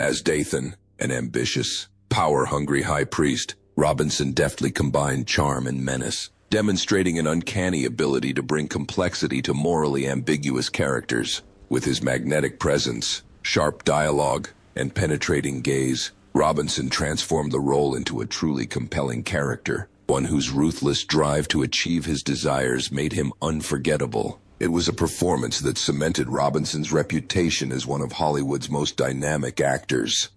As Dathan, an ambitious, power-hungry high priest, Robinson deftly combined charm and menace, demonstrating an uncanny ability to bring complexity to morally ambiguous characters. With his magnetic presence, sharp dialogue, and penetrating gaze, Robinson transformed the role into a truly compelling character, one whose ruthless drive to achieve his desires made him unforgettable. It was a performance that cemented Robinson's reputation as one of Hollywood's most dynamic actors.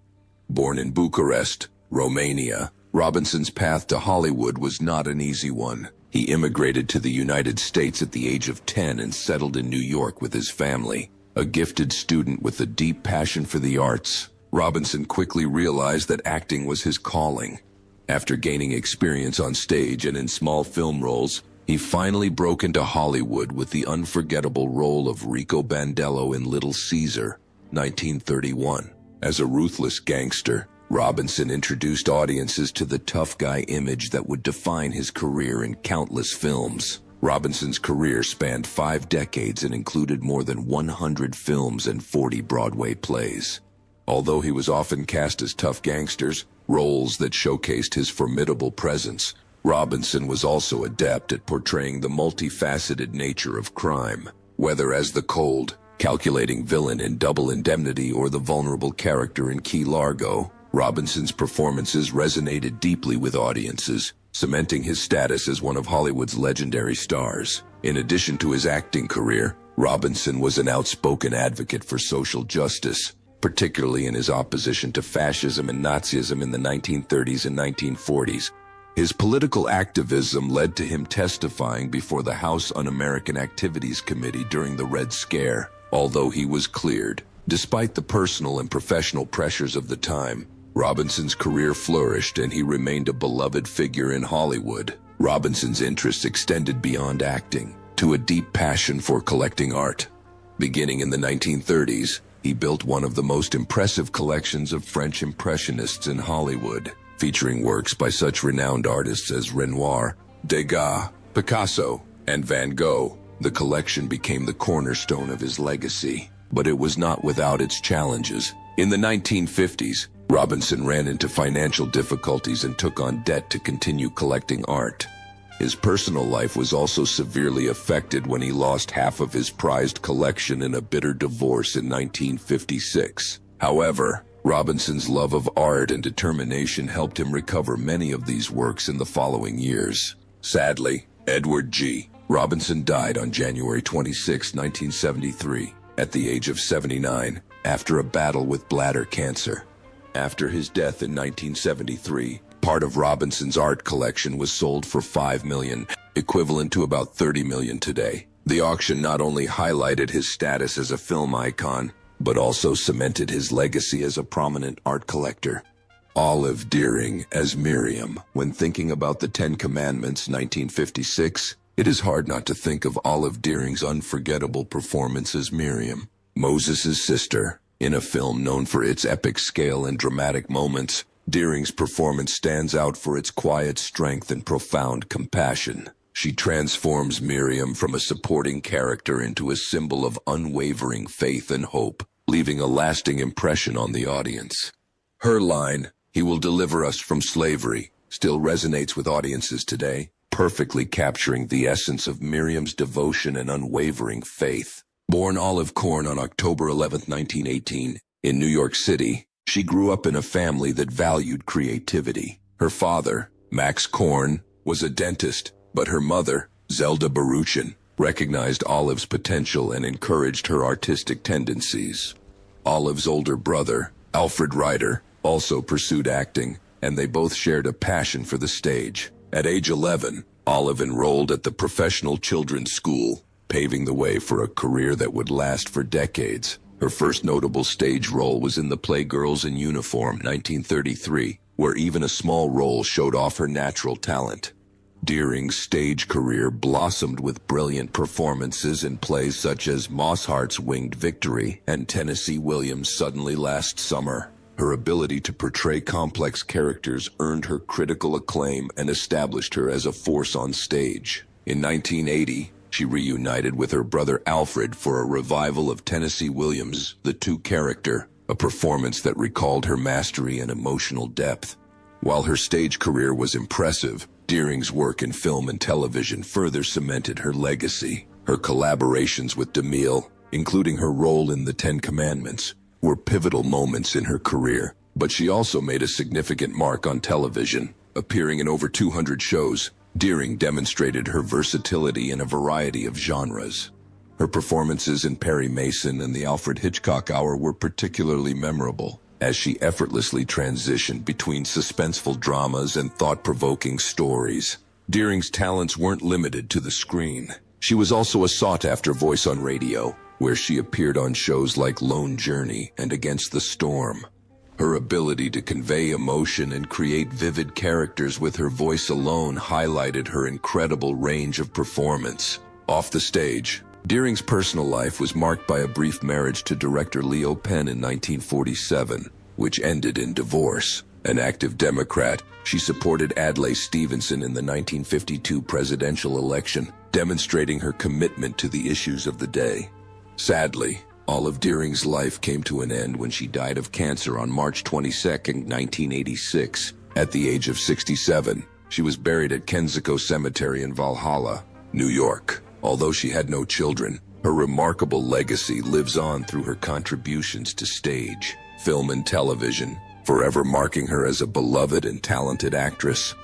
Born in Bucharest, Romania, Robinson's path to Hollywood was not an easy one. He immigrated to the United States at the age of 10 and settled in New York with his family. A gifted student with a deep passion for the arts, Robinson quickly realized that acting was his calling. After gaining experience on stage and in small film roles, he finally broke into Hollywood with the unforgettable role of Rico Bandello in Little Caesar, 1931. As a ruthless gangster, Robinson introduced audiences to the tough guy image that would define his career in countless films. Robinson's career spanned 5 decades and included more than 100 films and 40 Broadway plays. Although he was often cast as tough gangsters, roles that showcased his formidable presence, Robinson was also adept at portraying the multifaceted nature of crime. Whether as the cold, calculating villain in Double Indemnity or the vulnerable character in Key Largo, Robinson's performances resonated deeply with audiences, cementing his status as one of Hollywood's legendary stars. In addition to his acting career, Robinson was an outspoken advocate for social justice, particularly in his opposition to fascism and Nazism in the 1930s and 1940s. His political activism led to him testifying before the House Un-American Activities Committee during the Red Scare. Although he was cleared, despite the personal and professional pressures of the time, Robinson's career flourished and he remained a beloved figure in Hollywood. Robinson's interests extended beyond acting to a deep passion for collecting art. Beginning in the 1930s, he built one of the most impressive collections of French Impressionists in Hollywood, featuring works by such renowned artists as Renoir, Degas, Picasso, and Van Gogh. The collection became the cornerstone of his legacy, but it was not without its challenges. In the 1950s, Robinson ran into financial difficulties and took on debt to continue collecting art. His personal life was also severely affected when he lost half of his prized collection in a bitter divorce in 1956. However, Robinson's love of art and determination helped him recover many of these works in the following years. Sadly, Edward G. Robinson died on January 26, 1973, at the age of 79, after a battle with bladder cancer. After his death in 1973, part of Robinson's art collection was sold for $5 million, equivalent to about $30 million today. The auction not only highlighted his status as a film icon, but also cemented his legacy as a prominent art collector. Olive Dearing as Miriam. When thinking about the Ten Commandments, 1956, it is hard not to think of Olive Dearing's unforgettable performance as Miriam, Moses' sister. In a film known for its epic scale and dramatic moments, Dearing's performance stands out for its quiet strength and profound compassion. She transforms Miriam from a supporting character into a symbol of unwavering faith and hope, leaving a lasting impression on the audience. Her line, "He will deliver us from slavery," still resonates with audiences today, perfectly capturing the essence of Miriam's devotion and unwavering faith. Born Olive Korn on October 11, 1918, in New York City, she grew up in a family that valued creativity. Her father, Max Korn, was a dentist, but her mother, Zelda Baruchin, recognized Olive's potential and encouraged her artistic tendencies. Olive's older brother, Alfred Ryder, also pursued acting, and they both shared a passion for the stage. At age 11, Olive enrolled at the Professional Children's School, paving the way for a career that would last for decades. Her first notable stage role was in the play Girls in Uniform, 1933, where even a small role showed off her natural talent. Dearing's stage career blossomed with brilliant performances in plays such as Mosshart's Winged Victory and Tennessee Williams' Suddenly Last Summer. Her ability to portray complex characters earned her critical acclaim and established her as a force on stage. In 1980, she reunited with her brother Alfred for a revival of Tennessee Williams' The Two character, a performance that recalled her mastery and emotional depth. While her stage career was impressive, Deering's work in film and television further cemented her legacy. Her collaborations with DeMille, including her role in The Ten Commandments, were pivotal moments in her career. But she also made a significant mark on television. Appearing in over 200 shows, Deering demonstrated her versatility in a variety of genres. Her performances in Perry Mason and the Alfred Hitchcock Hour were particularly memorable, as she effortlessly transitioned between suspenseful dramas and thought-provoking stories. Deering's talents weren't limited to the screen. She was also a sought-after voice on radio, where she appeared on shows like Lone Journey and Against the Storm. Her ability to convey emotion and create vivid characters with her voice alone highlighted her incredible range of performance. Off the stage, Deering's personal life was marked by a brief marriage to director Leo Penn in 1947, which ended in divorce. An active Democrat, she supported Adlai Stevenson in the 1952 presidential election, demonstrating her commitment to the issues of the day. Sadly, all of Deering's life came to an end when she died of cancer on March 22, 1986. At the age of 67, she was buried at Kensico Cemetery in Valhalla, New York. Although she had no children, her remarkable legacy lives on through her contributions to stage, film, and television, forever marking her as a beloved and talented actress.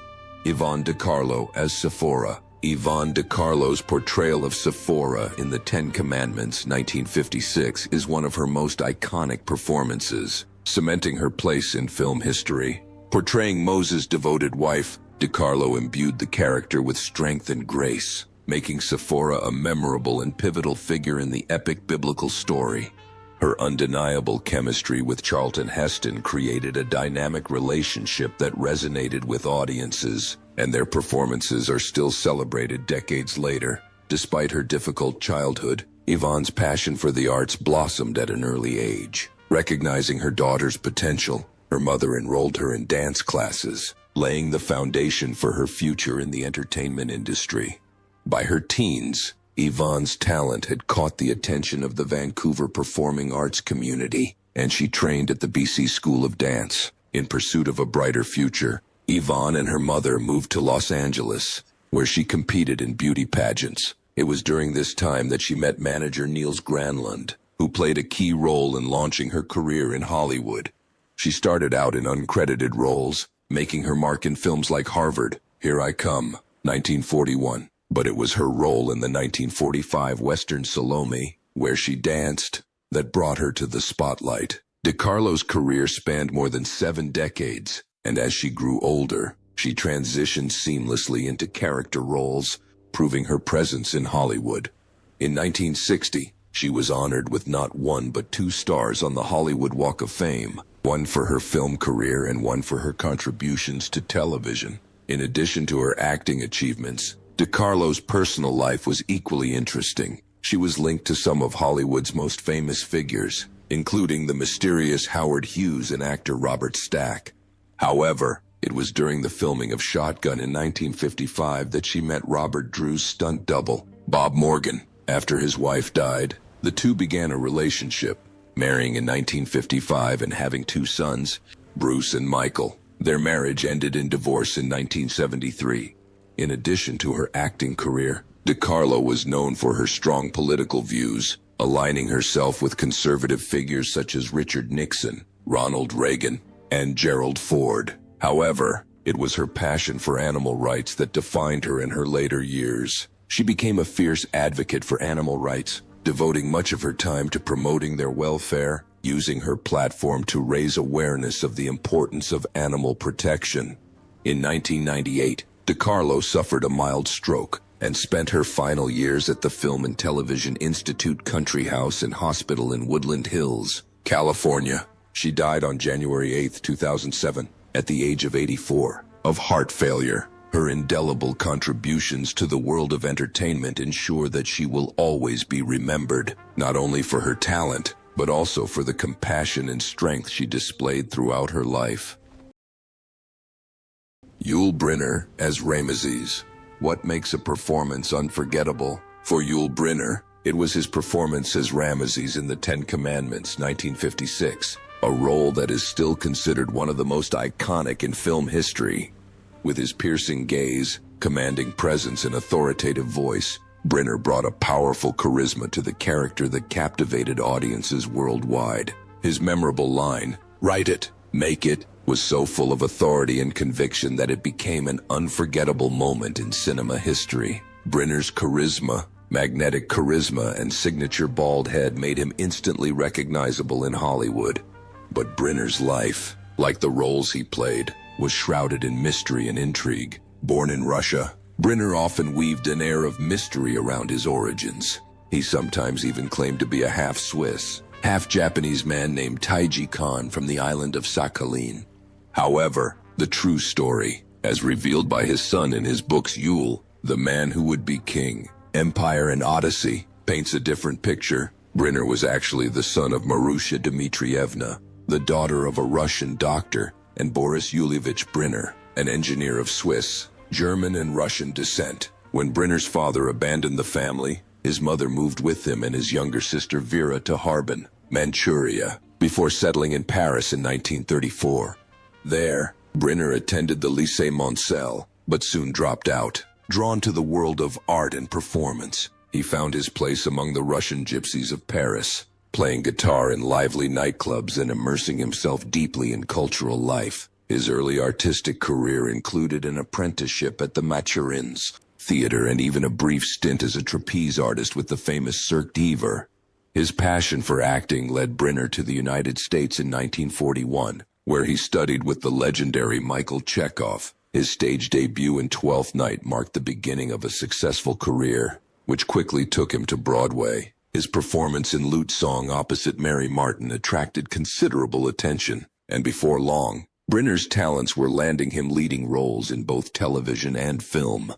Yvonne De Carlo as Sephora. Yvonne De Carlo's portrayal of Sephora in The Ten Commandments, 1956, is one of her most iconic performances, cementing her place in film history. Portraying Moses' devoted wife, De Carlo imbued the character with strength and grace, making Sephora a memorable and pivotal figure in the epic biblical story. Her undeniable chemistry with Charlton Heston created a dynamic relationship that resonated with audiences, and their performances are still celebrated decades later. Despite her difficult childhood, Yvonne's passion for the arts blossomed at an early age. Recognizing her daughter's potential, her mother enrolled her in dance classes, laying the foundation for her future in the entertainment industry. By her teens, Yvonne's talent had caught the attention of the Vancouver performing arts community, and she trained at the BC School of Dance. In pursuit of a brighter future, Yvonne and her mother moved to Los Angeles, where she competed in beauty pageants. It was during this time that she met manager Niels Granlund, who played a key role in launching her career in Hollywood. She started out in uncredited roles, making her mark in films like Harvard, Here I Come, 1941. But it was her role in the 1945 Western Salome, where she danced, that brought her to the spotlight. De Carlo's career spanned more than 7 decades, and as she grew older, she transitioned seamlessly into character roles, proving her presence in Hollywood. In 1960, she was honored with not 1 but 2 stars on the Hollywood Walk of Fame, one for her film career and one for her contributions to television. In addition to her acting achievements, De Carlo's personal life was equally interesting. She was linked to some of Hollywood's most famous figures, including the mysterious Howard Hughes and actor Robert Stack. However, it was during the filming of Shotgun in 1955 that she met Robert Drew's stunt double, Bob Morgan. After his wife died, the two began a relationship, marrying in 1955 and having 2 sons, Bruce and Michael. Their marriage ended in divorce in 1973. In addition to her acting career, De Carlo was known for her strong political views, aligning herself with conservative figures such as Richard Nixon, Ronald Reagan, and Gerald Ford. However, it was her passion for animal rights that defined her in her later years. She became a fierce advocate for animal rights, devoting much of her time to promoting their welfare, using her platform to raise awareness of the importance of animal protection. In 1998, De Carlo suffered a mild stroke and spent her final years at the Film and Television Institute Country House and Hospital in Woodland Hills, California. She died on January 8, 2007, at the age of 84, of heart failure. Her indelible contributions to the world of entertainment ensure that she will always be remembered, not only for her talent, but also for the compassion and strength she displayed throughout her life. Yul Brynner as Ramesses. What makes a performance unforgettable? For Yul Brynner, it was his performance as Ramesses in The Ten Commandments, 1956. a role that is still considered one of the most iconic in film history. With his piercing gaze, commanding presence, and authoritative voice, Brenner brought a powerful charisma to the character that captivated audiences worldwide. His memorable line, "Write it, make it," was so full of authority and conviction that it became an unforgettable moment in cinema history. Brenner's charisma, magnetic charisma, and signature bald head made him instantly recognizable in Hollywood. But Brenner's life, like the roles he played, was shrouded in mystery and intrigue. Born in Russia, Brenner often weaved an air of mystery around his origins. He sometimes even claimed to be a half-Swiss, half-Japanese man named Taiji Khan from the island of Sakhalin. However, the true story, as revealed by his son in his books Yule, The Man Who Would Be King, Empire and Odyssey, paints a different picture. Brenner was actually the son of Marussia Dmitrievna, the daughter of a Russian doctor, and Boris Yulievich Brenner, an engineer of Swiss, German, and Russian descent. When Brenner's father abandoned the family, his mother moved with him and his younger sister Vera to Harbin, Manchuria, before settling in Paris in 1934. There, Brenner attended the Lycée Montcel, but soon dropped out. Drawn to the world of art and performance, he found his place among the Russian gypsies of Paris, playing guitar in lively nightclubs and immersing himself deeply in cultural life. His early artistic career included an apprenticeship at the Mathurins Theater and even a brief stint as a trapeze artist with the famous Cirque d'Hiver. His passion for acting led Brenner to the United States in 1941, where he studied with the legendary Michael Chekhov. His stage debut in Twelfth Night marked the beginning of a successful career, which quickly took him to Broadway. His performance in Lute Song opposite Mary Martin attracted considerable attention, and before long, Brenner's talents were landing him leading roles in both television and film.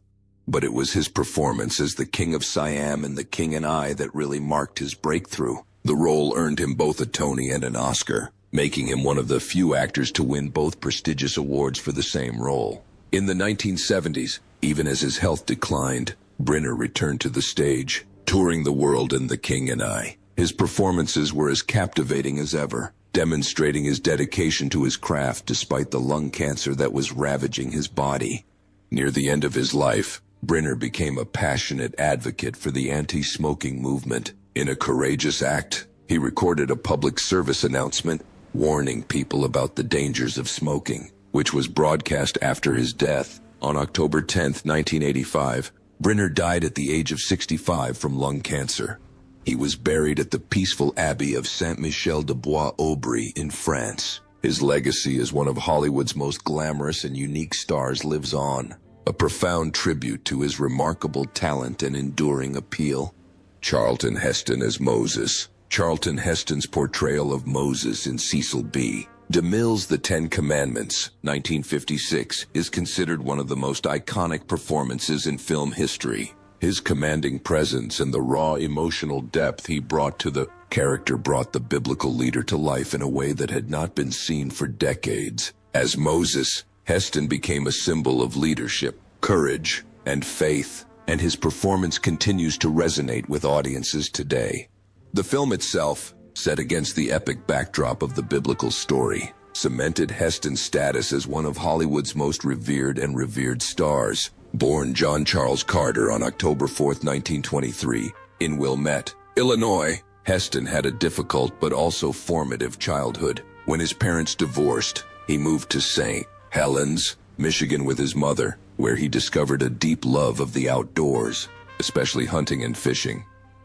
But it was his performance as the King of Siam in The King and I that really marked his breakthrough. The role earned him both a Tony and an Oscar, making him one of the few actors to win both prestigious awards for the same role. In the 1970s, even as his health declined, Brenner returned to the stage, touring the world in The King and I. His performances were as captivating as ever, demonstrating his dedication to his craft despite the lung cancer that was ravaging his body. Near the end of his life, Brenner became a passionate advocate for the anti-smoking movement. In a courageous act, he recorded a public service announcement warning people about the dangers of smoking, which was broadcast after his death. On October 10, 1985, Brenner died at the age of 65 from lung cancer. He was buried at the peaceful Abbey of Saint-Michel-de-Bois-Aubry in France. His legacy as one of Hollywood's most glamorous and unique stars lives on, a profound tribute to his remarkable talent and enduring appeal. Charlton Heston as Moses. Charlton Heston's portrayal of Moses in Cecil B. DeMille's The Ten Commandments, 1956, is considered one of the most iconic performances in film history. His commanding presence and the raw emotional depth he brought to the character brought the biblical leader to life in a way that had not been seen for decades. As Moses, Heston became a symbol of leadership, courage, and faith, and his performance continues to resonate with audiences today. The film itself, set against the epic backdrop of the biblical story, cemented Heston's status as one of Hollywood's most revered stars. Born John Charles Carter on October 4, 1923, in Wilmette, Illinois, Heston had a difficult but also formative childhood. When his parents divorced, he moved to St. Helens, Michigan with his mother, where he discovered a deep love of the outdoors, especially hunting and fishing.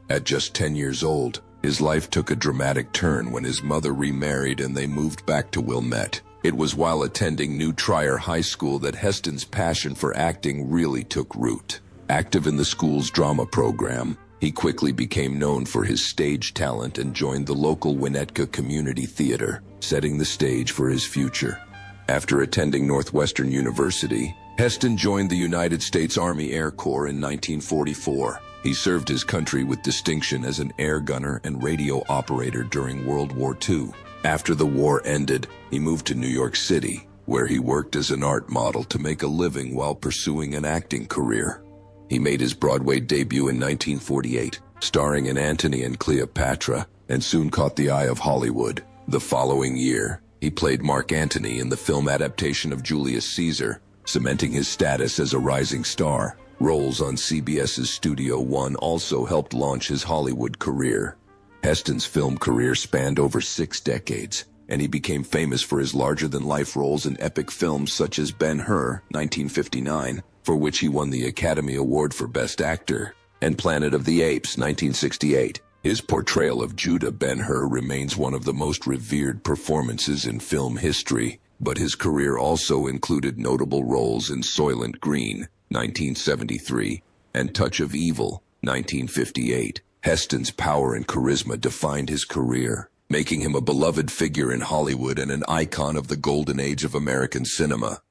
At just 10 years old, his life took a dramatic turn when his mother remarried and they moved back to Wilmette. It was while attending New Trier High School that Heston's passion for acting really took root. Active in the school's drama program, he quickly became known for his stage talent and joined the local Winnetka Community Theater, setting the stage for his future. After attending Northwestern University, Heston joined the United States Army Air Corps in 1944. He served his country with distinction as an air gunner and radio operator during World War II. After the war ended, he moved to New York City, where he worked as an art model to make a living while pursuing an acting career. He made his Broadway debut in 1948, starring in Antony and Cleopatra, and soon caught the eye of Hollywood. The following year, he played Mark Antony in the film adaptation of Julius Caesar, cementing his status as a rising star. Roles on CBS's Studio One also helped launch his Hollywood career. Heston's film career spanned over 6 decades, and he became famous for his larger-than-life roles in epic films such as Ben-Hur, 1959, for which he won the Academy Award for Best Actor, and Planet of the Apes, 1968. His portrayal of Judah Ben-Hur remains one of the most revered performances in film history, but his career also included notable roles in Soylent Green, 1973, and Touch of Evil, 1958. Heston's power and charisma defined his career, making him a beloved figure in Hollywood and an icon of the golden age of American cinema.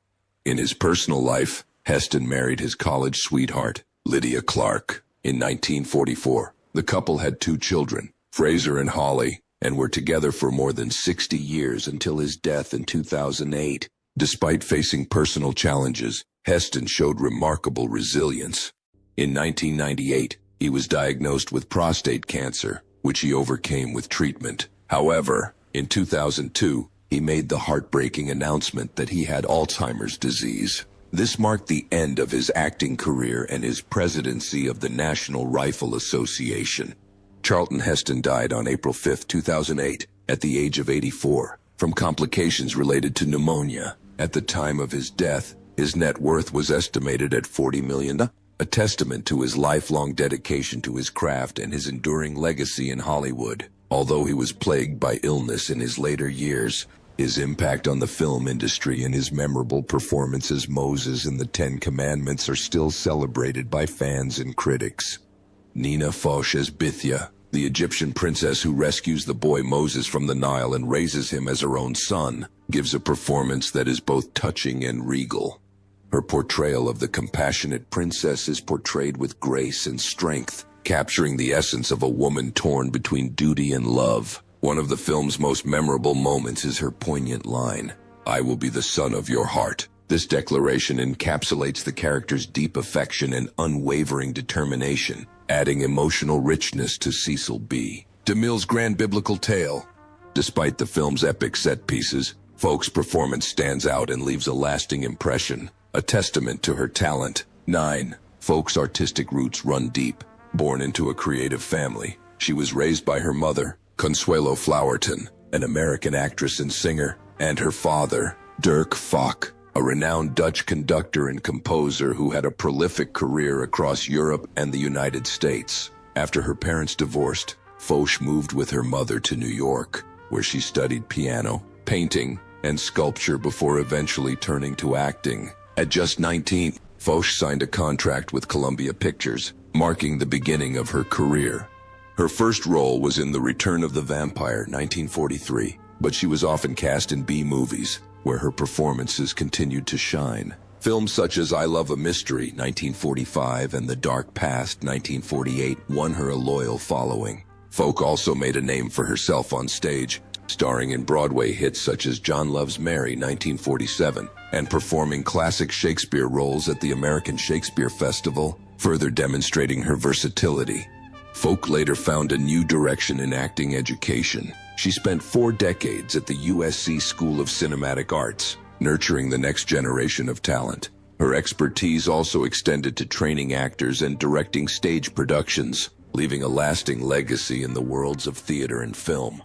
In his personal life, Heston married his college sweetheart, Lydia Clark, in 1944. The couple had 2 children, Fraser and Holly, and were together for more than 60 years until his death in 2008. Despite facing personal challenges, Heston showed remarkable resilience. In 1998, he was diagnosed with prostate cancer, which he overcame with treatment. However, in 2002, he made the heartbreaking announcement that he had Alzheimer's disease. This marked the end of his acting career and his presidency of the National Rifle Association. Charlton Heston died on April 5, 2008, at the age of 84, from complications related to pneumonia. At the time of his death, his net worth was estimated at $40 million, a testament to his lifelong dedication to his craft and his enduring legacy in Hollywood. Although he was plagued by illness in his later years, his impact on the film industry and his memorable performance as Moses in the 10 Commandments are still celebrated by fans and critics. Nina Foch as Bithia, the Egyptian princess who rescues the boy Moses from the Nile and raises him as her own son, gives a performance that is both touching and regal. Her portrayal of the compassionate princess is portrayed with grace and strength, capturing the essence of a woman torn between duty and love. One of the film's most memorable moments is her poignant line, "I will be the son of your heart." This declaration encapsulates the character's deep affection and unwavering determination, adding emotional richness to Cecil B. DeMille's grand biblical tale. Despite the film's epic set pieces, Foch's performance stands out and leaves a lasting impression, a testament to her talent. 9. Foch's artistic roots run deep. Born into a creative family, she was raised by her mother, Consuelo Flowerton, an American actress and singer, and her father, Dirk Foch, a renowned Dutch conductor and composer who had a prolific career across Europe and the United States. After her parents divorced, Foch moved with her mother to New York, where she studied piano, painting, and sculpture before eventually turning to acting. At just 19, Foch signed a contract with Columbia Pictures, marking the beginning of her career. Her first role was in The Return of the Vampire, 1943, but she was often cast in B-movies, where her performances continued to shine. Films such as I Love a Mystery, 1945, and The Dark Past, 1948, won her a loyal following. Foch also made a name for herself on stage, starring in Broadway hits such as John Loves Mary, 1947, and performing classic Shakespeare roles at the American Shakespeare Festival, further demonstrating her versatility. Foch later found a new direction in acting education. She spent 4 decades at the USC School of Cinematic Arts, nurturing the next generation of talent. Her expertise also extended to training actors and directing stage productions, leaving a lasting legacy in the worlds of theater and film.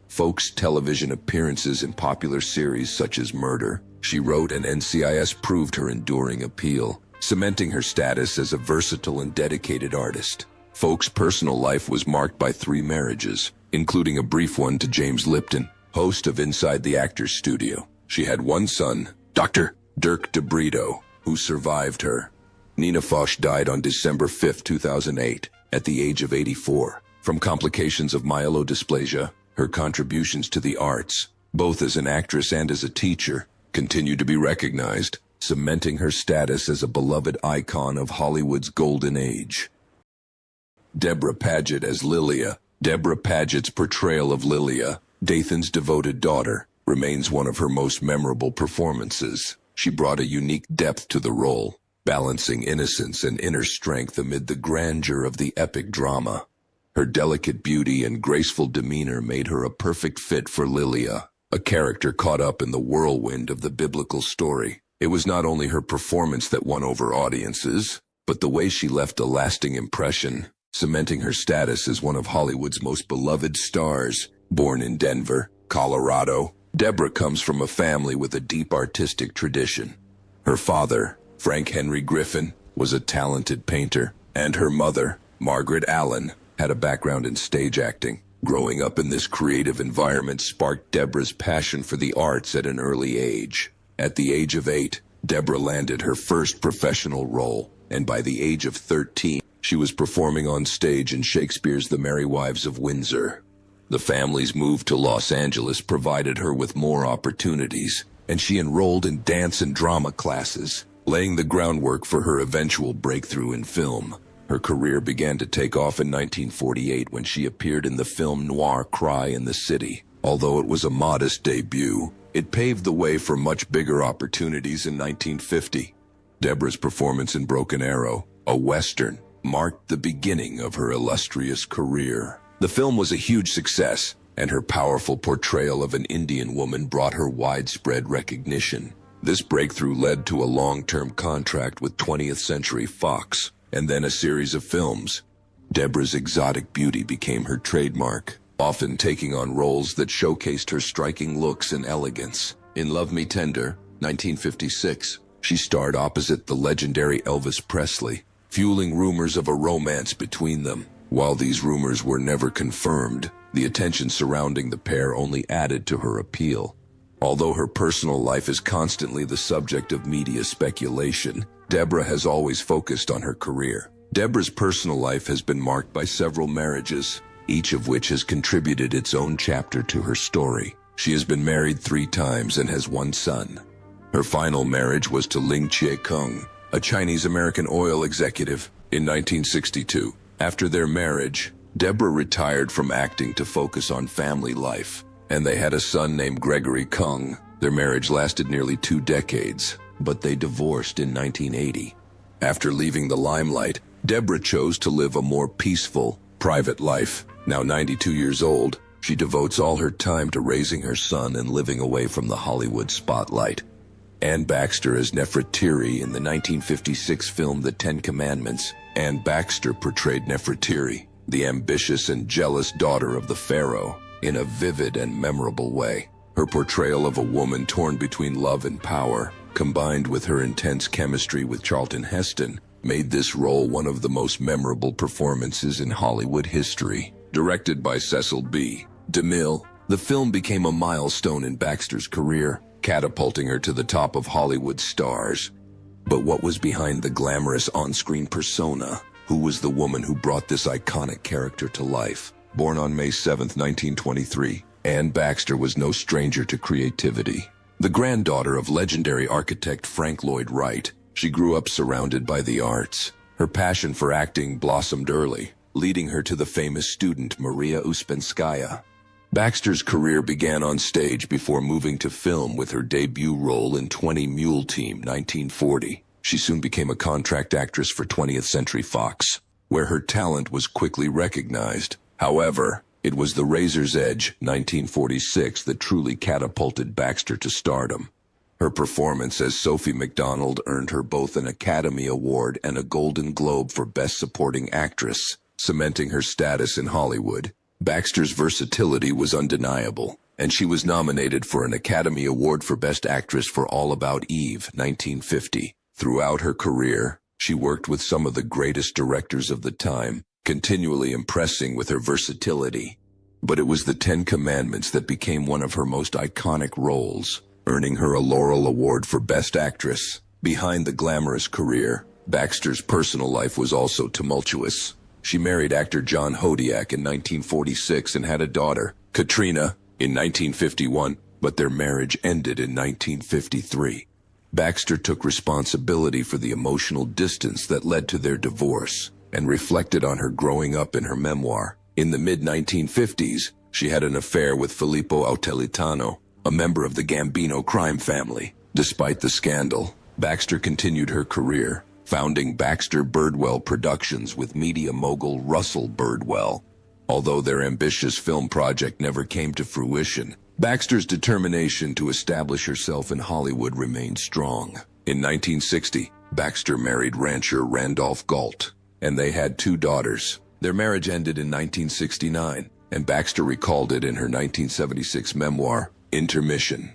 Foch's television appearances in popular series such as Murder, She Wrote, and NCIS proved her enduring appeal, cementing her status as a versatile and dedicated artist. Foch's personal life was marked by 3 marriages, including a brief one to James Lipton, host of Inside the Actors Studio. She had 1 son, Dr. Dirk de Brito, who survived her. Nina Foch died on December 5, 2008, at the age of 84, from complications of myelodysplasia. Her contributions to the arts, both as an actress and as a teacher, continue to be recognized, cementing her status as a beloved icon of Hollywood's golden age. Deborah Paget as Lilia. Deborah Paget's portrayal of Lilia, Dathan's devoted daughter, remains one of her most memorable performances. She brought a unique depth to the role, balancing innocence and inner strength amid the grandeur of the epic drama. Her delicate beauty and graceful demeanor made her a perfect fit for Lilia, a character caught up in the whirlwind of the biblical story. It was not only her performance that won over audiences, but the way she left a lasting impression, cementing her status as one of Hollywood's most beloved stars. Born in Denver, Colorado, Deborah comes from a family with a deep artistic tradition. Her father, Frank Henry Griffin, was a talented painter, and her mother, Margaret Allen, had a background in stage acting. Growing up in this creative environment sparked Deborah's passion for the arts at an early age. At the age of 8, Deborah landed her first professional role, and by the age of 13, she was performing on stage in Shakespeare's The Merry Wives of Windsor. The family's move to Los Angeles provided her with more opportunities, and she enrolled in dance and drama classes, laying the groundwork for her eventual breakthrough in film. Her career began to take off in 1948 when she appeared in the film noir Cry in the City. Although it was a modest debut, it paved the way for much bigger opportunities in 1950. Deborah's performance in Broken Arrow, a Western, marked the beginning of her illustrious career. The film was a huge success, and her powerful portrayal of an Indian woman brought her widespread recognition. This breakthrough led to a long-term contract with 20th Century Fox, and then a series of films. Deborah's exotic beauty became her trademark, often taking on roles that showcased her striking looks and elegance. In Love Me Tender, 1956, she starred opposite the legendary Elvis Presley, fueling rumors of a romance between them. While these rumors were never confirmed, the attention surrounding the pair only added to her appeal. Although her personal life is constantly the subject of media speculation, Deborah has always focused on her career. Deborah's personal life has been marked by several marriages, each of which has contributed its own chapter to her story. She has been married 3 times and has 1 son. Her final marriage was to Ling Chie-kung, a Chinese-American oil executive, in 1962. After their marriage, Deborah retired from acting to focus on family life, and they had a son named Gregory Kung. Their marriage lasted nearly 2 decades, but they divorced in 1980. After leaving the limelight, Deborah chose to live a more peaceful, private life. Now 92 years old, she devotes all her time to raising her son and living away from the Hollywood spotlight. Anne Baxter as Nefertiri in the 1956 film The Ten Commandments. Anne Baxter portrayed Nefertiri, the ambitious and jealous daughter of the pharaoh, in a vivid and memorable way. Her portrayal of a woman torn between love and power, combined with her intense chemistry with Charlton Heston, made this role one of the most memorable performances in Hollywood history. Directed by Cecil B. DeMille, the film became a milestone in Baxter's career, catapulting her to the top of Hollywood stars. But what was behind the glamorous on-screen persona? Who was the woman who brought this iconic character to life? Born on May 7, 1923, Anne Baxter was no stranger to creativity. The granddaughter of legendary architect Frank Lloyd Wright, she grew up surrounded by the arts. Her passion for acting blossomed early, leading her to the famous student Maria Uspenskaya. Baxter's career began on stage before moving to film with her debut role in 20 Mule Team, 1940. She soon became a contract actress for 20th Century Fox, where her talent was quickly recognized. However, it was The Razor's Edge, 1946, that truly catapulted Baxter to stardom. Her performance as Sophie MacDonald earned her both an Academy Award and a Golden Globe for Best Supporting Actress, cementing her status in Hollywood. Baxter's versatility was undeniable, and she was nominated for an Academy Award for Best Actress for All About Eve, 1950. Throughout her career, she worked with some of the greatest directors of the time, continually impressing with her versatility. But it was The Ten Commandments that became one of her most iconic roles, earning her a Laurel Award for Best Actress. Behind the glamorous career, Baxter's personal life was also tumultuous. She married actor John Hodiak in 1946 and had a daughter, Katrina, in 1951, but their marriage ended in 1953. Baxter took responsibility for the emotional distance that led to their divorce and reflected on her growing up in her memoir. In the mid-1950s, she had an affair with Filippo Autelitano, a member of the Gambino crime family. Despite the scandal, Baxter continued her career, founding Baxter Birdwell Productions with media mogul Russell Birdwell. Although their ambitious film project never came to fruition, Baxter's determination to establish herself in Hollywood remained strong. In 1960, Baxter married rancher Randolph Galt, and they had 2 daughters. Their marriage ended in 1969, and Baxter recalled it in her 1976 memoir, Intermission.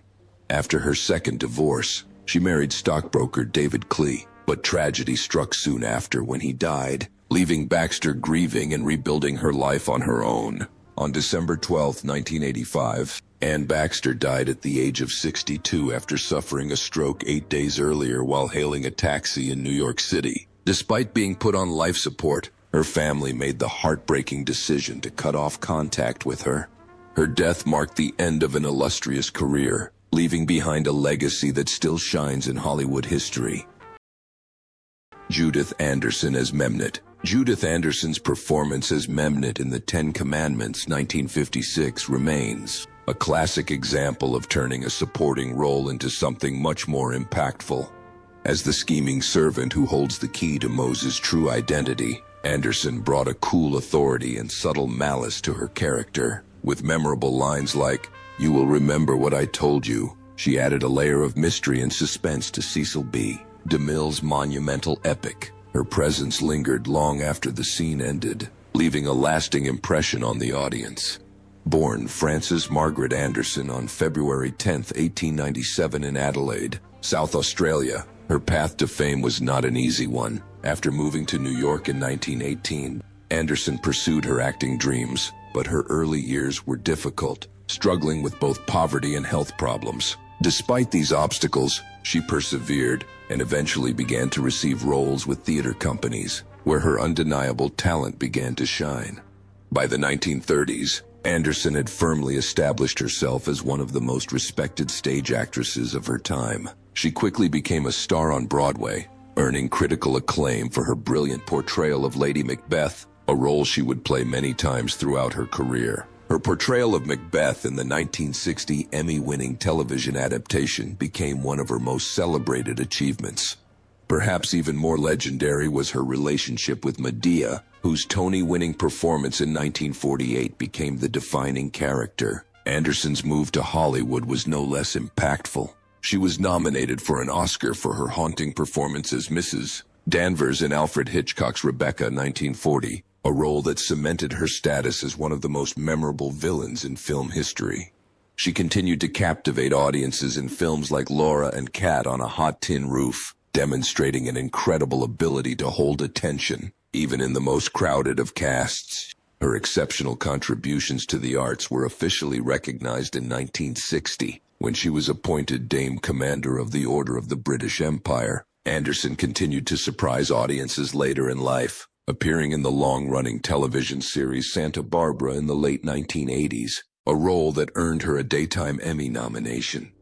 After her second divorce, she married stockbroker David Clee, but tragedy struck soon after when he died, leaving Baxter grieving and rebuilding her life on her own. On December 12, 1985, Ann Baxter died at the age of 62 after suffering a stroke 8 days earlier while hailing a taxi in New York City. Despite being put on life support, her family made the heartbreaking decision to cut off contact with her. Her death marked the end of an illustrious career, leaving behind a legacy that still shines in Hollywood history. Judith Anderson as Memnet. Judith Anderson's performance as Memnet in The 10 Commandments, 1956, remains a classic example of turning a supporting role into something much more impactful. As the scheming servant who holds the key to Moses' true identity, Anderson brought a cool authority and subtle malice to her character. With memorable lines like, "You will remember what I told you," she added a layer of mystery and suspense to Cecil B. DeMille's monumental epic. Her presence lingered long after the scene ended, leaving a lasting impression on the audience. Born Frances Margaret Anderson on February 10, 1897 in Adelaide, South Australia, her path to fame was not an easy one. After moving to New York in 1918, Anderson pursued her acting dreams, but her early years were difficult, struggling with both poverty and health problems. Despite these obstacles, she persevered and eventually began to receive roles with theater companies, where her undeniable talent began to shine. By the 1930s, Anderson had firmly established herself as one of the most respected stage actresses of her time. She quickly became a star on Broadway, earning critical acclaim for her brilliant portrayal of Lady Macbeth, a role she would play many times throughout her career. Her portrayal of Macbeth in the 1960 Emmy-winning television adaptation became one of her most celebrated achievements. Perhaps even more legendary was her relationship with Medea, whose Tony-winning performance in 1948 became the defining character. Anderson's move to Hollywood was no less impactful. She was nominated for an Oscar for her haunting performance as Mrs. Danvers in Alfred Hitchcock's Rebecca, 1940. A role that cemented her status as one of the most memorable villains in film history. She continued to captivate audiences in films like Laura and Cat on a Hot Tin Roof, demonstrating an incredible ability to hold attention, even in the most crowded of casts. Her exceptional contributions to the arts were officially recognized in 1960, when she was appointed Dame Commander of the Order of the British Empire. Anderson continued to surprise audiences later in life, appearing in the long-running television series Santa Barbara in the late 1980s, a role that earned her a Daytime Emmy nomination.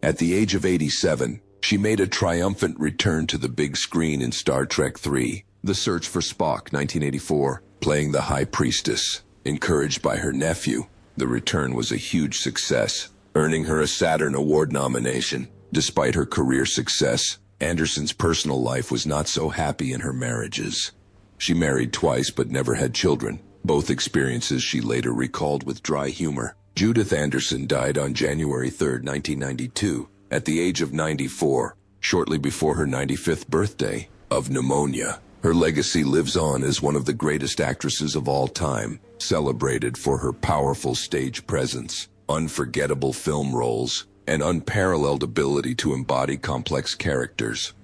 At the age of 87, she made a triumphant return to the big screen in Star Trek III, The Search for Spock, 1984, playing the High Priestess. Encouraged by her nephew, the return was a huge success, earning her a Saturn Award nomination. Despite her career success, Anderson's personal life was not so happy in her marriages. She married twice but never had children, both experiences she later recalled with dry humor. Judith Anderson died on January 3, 1992, at the age of 94, shortly before her 95th birthday, of pneumonia. Her legacy lives on as one of the greatest actresses of all time, celebrated for her powerful stage presence, unforgettable film roles, and unparalleled ability to embody complex characters.